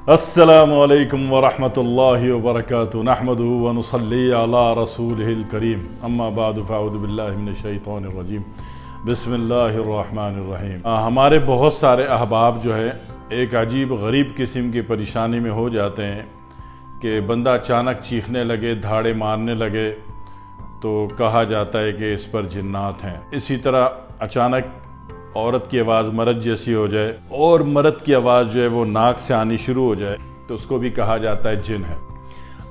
السلام علیکم ورحمۃ اللہ وبرکاتہ نحمدہ ونصلی علی رسولہ الکریم اما بعد فاعوذ باللہ من الشیطان الرجیم بسم اللہ الرحمن الرحیم۔ ہمارے بہت سارے احباب جو ہے ایک عجیب غریب قسم کی پریشانی میں ہو جاتے ہیں کہ بندہ اچانک چیخنے لگے، دھاڑے مارنے لگے تو کہا جاتا ہے کہ اس پر جنات ہیں۔ اسی طرح اچانک عورت کی آواز مرد جیسی ہو جائے اور مرد کی آواز جو ہے وہ ناک سے آنی شروع ہو جائے تو اس کو بھی کہا جاتا ہے جن ہے۔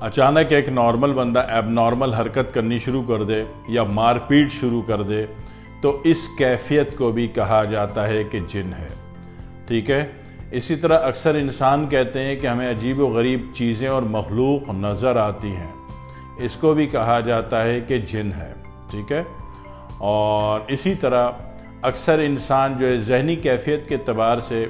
اچانک ایک نارمل بندہ ایب نارمل حرکت کرنی شروع کر دے یا مار پیٹ شروع کر دے تو اس کیفیت کو بھی کہا جاتا ہے کہ جن ہے، ٹھیک ہے۔ اسی طرح اکثر انسان کہتے ہیں کہ ہمیں عجیب و غریب چیزیں اور مخلوق نظر آتی ہیں، اس کو بھی کہا جاتا ہے کہ جن ہے، ٹھیک ہے۔ اور اسی طرح اکثر انسان جو ہے ذہنی کیفیت کے اعتبار سے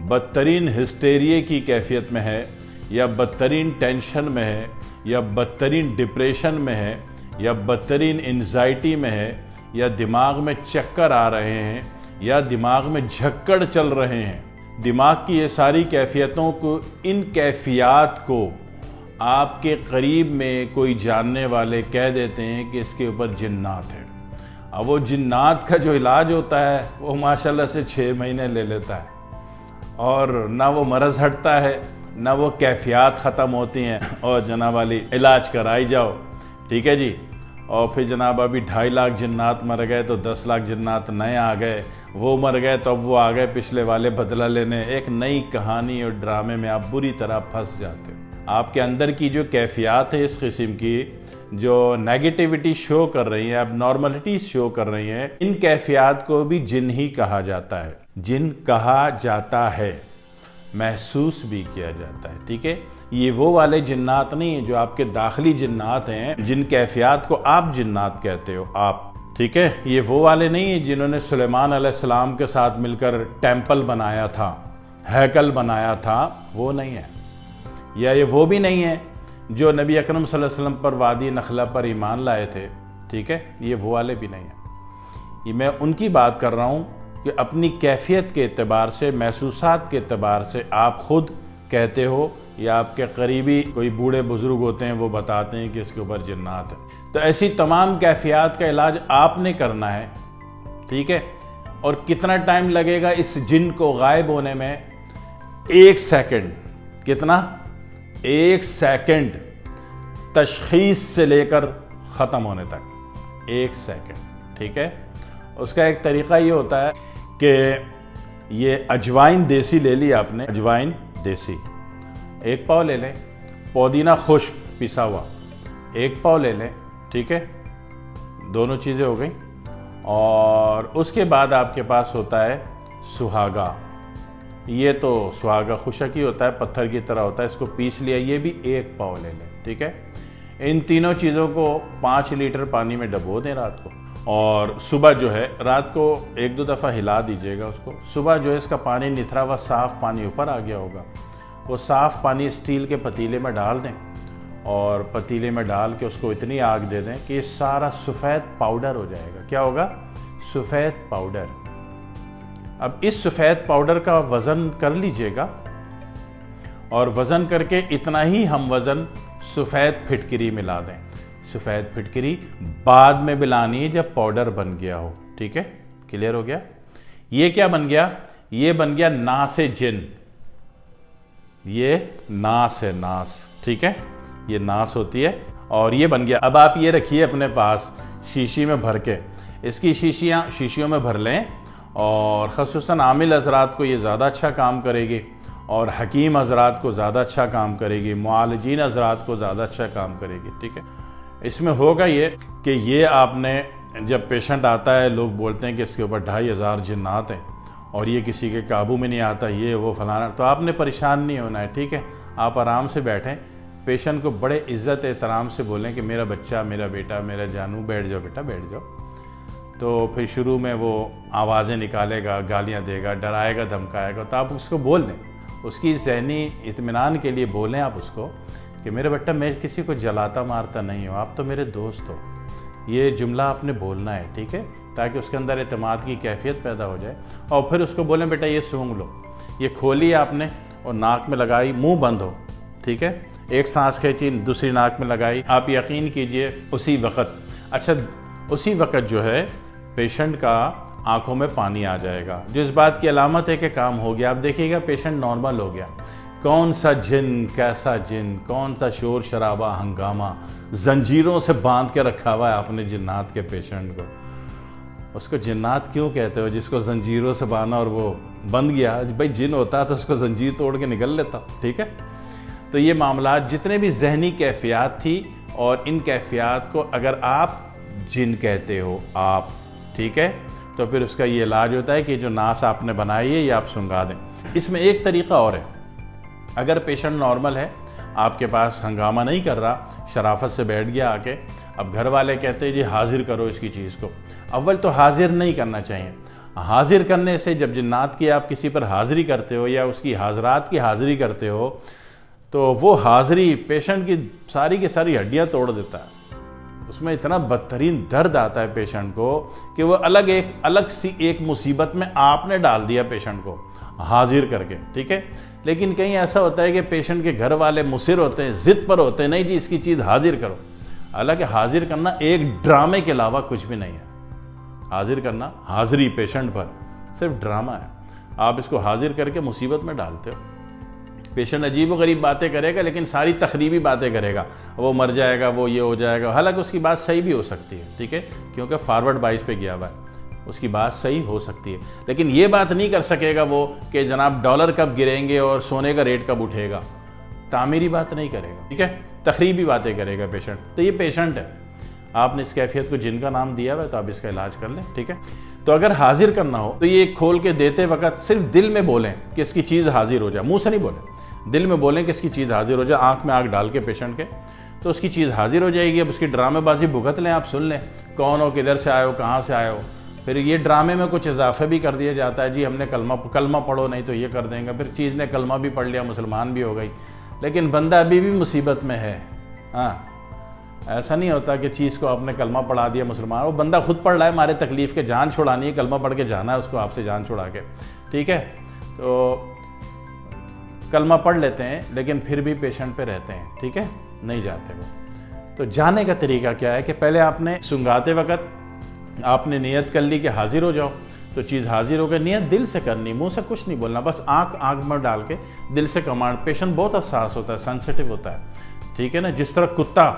بدترین ہسٹیریے کی کیفیت میں ہے یا بدترین ٹینشن میں ہے یا بدترین ڈپریشن میں ہے یا بدترین انزائٹی میں ہے یا دماغ میں چکر آ رہے ہیں یا دماغ میں جھکڑ چل رہے ہیں۔ دماغ کی یہ ساری کیفیتوں کو، ان کیفیات کو آپ کے قریب میں کوئی جاننے والے کہہ دیتے ہیں کہ اس کے اوپر جنات ہیں۔ اب وہ جنات کا جو علاج ہوتا ہے وہ ماشاءاللہ سے 6 مہینے لے لیتا ہے اور نہ وہ مرض ہٹتا ہے نہ وہ کیفیات ختم ہوتی ہیں، اور جناب والی علاج کرائی جاؤ، ٹھیک ہے جی۔ اور پھر جناب ابھی 2.5 لاکھ جنات مر گئے تو 10 لاکھ جنات نئے آ گئے، وہ مر گئے تو اب وہ آ گئے پچھلے والے بدلہ لینے۔ ایک نئی کہانی اور ڈرامے میں آپ بری طرح پھنس جاتے ہیں۔ آپ کے اندر کی جو کیفیات ہے اس قسم کی، جو نیگیٹیوٹی شو کر رہی ہیں، اب نارملٹی شو کر رہی ہیں، ان کیفیات کو بھی جن ہی کہا جاتا ہے۔ جن کہا جاتا ہے، محسوس بھی کیا جاتا ہے، ٹھیک ہے۔ یہ وہ والے جنات نہیں ہیں جو آپ کے داخلی جنات ہیں، جن کیفیات کو آپ جنات کہتے ہو آپ، ٹھیک ہے۔ یہ وہ والے نہیں ہیں جنہوں نے سلیمان علیہ السلام کے ساتھ مل کر ٹیمپل بنایا تھا، ہیکل بنایا تھا، وہ نہیں ہے۔ یا یہ وہ بھی نہیں ہیں جو نبی اکرم صلی اللہ علیہ وسلم پر وادی نخلہ پر ایمان لائے تھے، ٹھیک ہے۔ یہ وہ والے بھی نہیں ہیں۔ یہ میں ان کی بات کر رہا ہوں کہ اپنی کیفیت کے اعتبار سے، محسوسات کے اعتبار سے آپ خود کہتے ہو یا آپ کے قریبی کوئی بوڑھے بزرگ ہوتے ہیں وہ بتاتے ہیں کہ اس کے اوپر جنات ہیں۔ تو ایسی تمام کیفیات کا علاج آپ نے کرنا ہے، ٹھیک ہے۔ اور کتنا ٹائم لگے گا اس جن کو غائب ہونے میں؟ 1 سیکنڈ۔ کتنا؟ 1 سیکنڈ، تشخیص سے لے کر ختم ہونے تک 1 سیکنڈ، ٹھیک ہے۔ اس کا ایک طریقہ یہ ہوتا ہے کہ یہ اجوائن دیسی لے لی آپ نے، اجوائن دیسی 1 پاؤ لے لیں، پودینہ خشک پسا ہوا 1 پاؤ لے لیں، ٹھیک ہے۔ دونوں چیزیں ہو گئیں۔ اور اس کے بعد آپ کے پاس ہوتا ہے سہاگا۔ یہ تو سہاگا خشک ہی ہوتا ہے، پتھر کی طرح ہوتا ہے، اس کو پیس لیا، یہ بھی 1 پاؤ لے لیں، ٹھیک ہے۔ ان تینوں چیزوں کو 5 لیٹر پانی میں ڈبو دیں رات کو، اور صبح جو ہے رات کو 1-2 دفعہ ہلا دیجیے گا اس کو۔ صبح جو ہے اس کا پانی نتھرا ہوا صاف پانی اوپر آ گیا ہوگا، وہ صاف پانی اسٹیل کے پتیلے میں ڈال دیں، اور پتیلے میں ڈال کے اس کو اتنی آگ دے دیں کہ یہ سارا سفید پاؤڈر ہو جائے گا۔ کیا ہوگا؟ سفید پاؤڈر۔ اب اس سفید پاؤڈر کا وزن کر لیجئے گا، اور وزن کر کے اتنا ہی ہم وزن سفید پھٹکری ملا دیں۔ سفید پھٹکری بعد میں ملانی ہے جب پاؤڈر بن گیا ہو، ٹھیک ہے۔ کلیئر ہو گیا؟ یہ کیا بن گیا؟ یہ بن گیا ناس جن۔ یہ ناس ہے، ناس، ٹھیک ہے۔ یہ ناس ہوتی ہے اور یہ بن گیا۔ اب آپ یہ رکھیے اپنے پاس شیشی میں بھر کے، اس کی شیشیوں میں بھر لیں، اور خصوصاً عامل حضرات کو یہ زیادہ اچھا کام کرے گی، اور حکیم حضرات کو زیادہ اچھا کام کرے گی، معالجین حضرات کو زیادہ اچھا کام کرے گی، ٹھیک ہے۔ اس میں ہوگا یہ کہ یہ آپ نے، جب پیشنٹ آتا ہے لوگ بولتے ہیں کہ اس کے اوپر 2500 جنات ہیں اور یہ کسی کے قابو میں نہیں آتا، یہ وہ فلانا، تو آپ نے پریشان نہیں ہونا ہے، ٹھیک ہے۔ آپ آرام سے بیٹھیں، پیشنٹ کو بڑے عزت احترام سے بولیں کہ میرا بچہ، میرا بیٹا، میرا جانو، بیٹھ جاؤ بیٹا، بیٹھ جاؤ۔ تو پھر شروع میں وہ آوازیں نکالے گا، گالیاں دے گا، ڈرائے گا، دھمکائے گا، تو آپ اس کو بول دیں، اس کی ذہنی اطمینان کے لیے بولیں آپ اس کو کہ میرے بیٹا، میں کسی کو جلاتا مارتا نہیں ہوں، آپ تو میرے دوست ہو۔ یہ جملہ آپ نے بولنا ہے، ٹھیک ہے، تاکہ اس کے اندر اعتماد کی کیفیت پیدا ہو جائے۔ اور پھر اس کو بولیں بیٹا یہ سونگھ لو، یہ کھولی آپ نے، اور ناک میں لگائی، منہ بند ہو، ٹھیک ہے، ایک سانس کھینچی دوسری ناک میں لگائی، آپ یقین کیجئے اسی وقت جو ہے پیشنٹ کا آنکھوں میں پانی آ جائے گا، جو اس بات کی علامت ہے کہ کام ہو گیا۔ آپ دیکھیے گا پیشنٹ نارمل ہو گیا۔ کون سا جن، کیسا جن، کون سا شور شرابہ ہنگامہ، زنجیروں سے باندھ کے رکھا ہوا ہے آپ نے جنات کے پیشنٹ کو۔ اس کو جنات کیوں کہتے ہو؟ جس کو زنجیروں سے باندھا اور وہ بند گیا، بھائی جن ہوتا تو اس کو زنجیر توڑ کے نکل لیتا، ٹھیک ہے؟ تو یہ معاملات جتنے بھی ذہنی کیفیات تھی، اور ان کیفیات کو اگر آپ جن کہتے ہو آپ، ٹھیک ہے، تو پھر اس کا یہ علاج ہوتا ہے کہ جو ناس آپ نے بنائی ہے یہ آپ سنگا دیں۔ اس میں ایک طریقہ اور ہے، اگر پیشنٹ نارمل ہے، آپ کے پاس ہنگامہ نہیں کر رہا، شرافت سے بیٹھ گیا آ کے، اب گھر والے کہتے ہیں جی حاضر کرو اس کی چیز کو، اول تو حاضر نہیں کرنا چاہیے۔ حاضر کرنے سے جب جنات کی آپ کسی پر حاضری کرتے ہو یا اس کی حاضرات کی حاضری کرتے ہو، تو وہ حاضری پیشنٹ کی ساری ہڈیاں توڑ دیتا ہے۔ اس میں اتنا بدترین درد آتا ہے پیشنٹ کو کہ وہ الگ سی ایک مصیبت میں آپ نے ڈال دیا پیشنٹ کو حاضر کر کے، ٹھیک ہے؟ لیکن کہیں ایسا ہوتا ہے کہ پیشنٹ کے گھر والے مصر ہوتے ہیں، ضد پر ہوتے ہیں، نہیں جی اس کی چیز حاضر کرو۔ حالانکہ حاضر کرنا ایک ڈرامے کے علاوہ کچھ بھی نہیں ہے۔ حاضر کرنا، حاضری پیشنٹ پر صرف ڈرامہ ہے۔ آپ اس کو حاضر کر کے مصیبت میں ڈالتے ہو۔ پیشنٹ عجیب و غریب باتیں کرے گا لیکن ساری تخریبی باتیں کرے گا، وہ مر جائے گا، وہ یہ ہو جائے گا، حالانکہ اس کی بات صحیح بھی ہو سکتی ہے، ٹھیک ہے، کیونکہ فارورڈ بائس پہ گیا ہوا ہے، اس کی بات صحیح ہو سکتی ہے، لیکن یہ بات نہیں کر سکے گا وہ کہ جناب ڈالر کب گریں گے اور سونے کا ریٹ کب اٹھے گا۔ تعمیری بات نہیں کرے گا، ٹھیک ہے، تخریبی باتیں کرے گا پیشنٹ۔ تو یہ پیشنٹ ہے، آپ نے اس کیفیت کو جن کا نام دیا ہوا ہے تو آپ اس کا علاج کر لیں، ٹھیک ہے۔ تو اگر حاضر کرنا ہو تو یہ کھول کے دیتے وقت صرف دل میں بولیں کہ اس کی چیز حاضر ہو جائے، منہ سے نہیں بولیں، دل میں بولیں کہ اس کی چیز حاضر ہو جائے، آنکھ میں آنکھ ڈال کے پیشنٹ کے، تو اس کی چیز حاضر ہو جائے گی۔ اب اس کی ڈرامے بازی بھگت لیں، آپ سن لیں کون ہو، کدھر سے آئے ہو، کہاں سے آئے ہو۔ پھر یہ ڈرامے میں کچھ اضافہ بھی کر دیا جاتا ہے، جی ہم نے کلمہ پڑھو، نہیں تو یہ کر دیں گے، پھر چیز نے کلمہ بھی پڑھ لیا، مسلمان بھی ہو گئی، لیکن بندہ ابھی بھی مصیبت میں ہے۔ ہاں، ایسا نہیں ہوتا کہ چیز کو آپ نے کلمہ پڑھا دیا مسلمان، وہ بندہ خود پڑھ رہا ہے، ہمارے تکلیف کے جان چھڑانی ہے، کلمہ پڑھ کے جانا ہے اس کو آپ سے جان چھڑا کے، ٹھیک ہے۔ تو کلمہ پڑھ لیتے ہیں لیکن پھر بھی پیشنٹ پہ رہتے ہیں، ٹھیک ہے، نہیں جاتے وہ۔ تو جانے کا طریقہ کیا ہے کہ پہلے آپ نے سنگاتے وقت آپ نے نیت کر لی کہ حاضر ہو جاؤ، تو چیز حاضر ہو گئی، نیت دل سے کرنی، منہ سے کچھ نہیں بولنا، بس آنکھ میں ڈال کے دل سے کمانڈ۔ پیشنٹ بہت حساس ہوتا ہے، سینسیٹیو ہوتا ہے، ٹھیک ہے نا، جس طرح کتا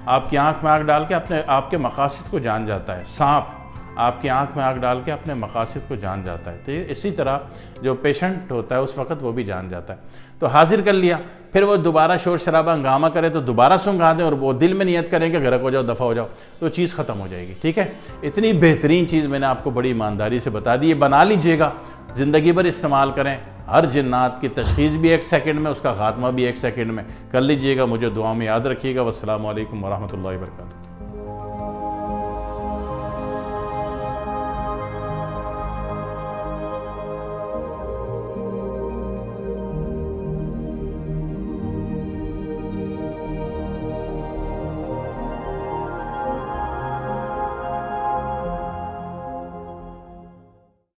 آپ کی آنکھ میں آنکھ ڈال کے آپ کے مقاصد کو جان جاتا ہے، سانپ آپ کی آنکھ میں آنکھ ڈال کے اپنے مقاصد کو جان جاتا ہے، تو اسی طرح جو پیشنٹ ہوتا ہے اس وقت وہ بھی جان جاتا ہے۔ تو حاضر کر لیا، پھر وہ دوبارہ شور شرابہ ہنگامہ کرے تو دوبارہ سنگا دیں، اور وہ دل میں نیت کریں کہ غرق ہو جاؤ، دفع ہو جاؤ، تو چیز ختم ہو جائے گی، ٹھیک ہے۔ اتنی بہترین چیز میں نے آپ کو بڑی ایمانداری سے بتا دی، یہ بنا لیجئے گا، زندگی بھر استعمال کریں، ہر جنات کی تشخیص بھی 1 سیکنڈ میں، اس کا خاتمہ بھی 1 سیکنڈ میں کر لیجئے گا۔ مجھے دعا میں یاد رکھیے گا۔ والسلام علیکم ورحمۃ اللہ وبرکاتہ۔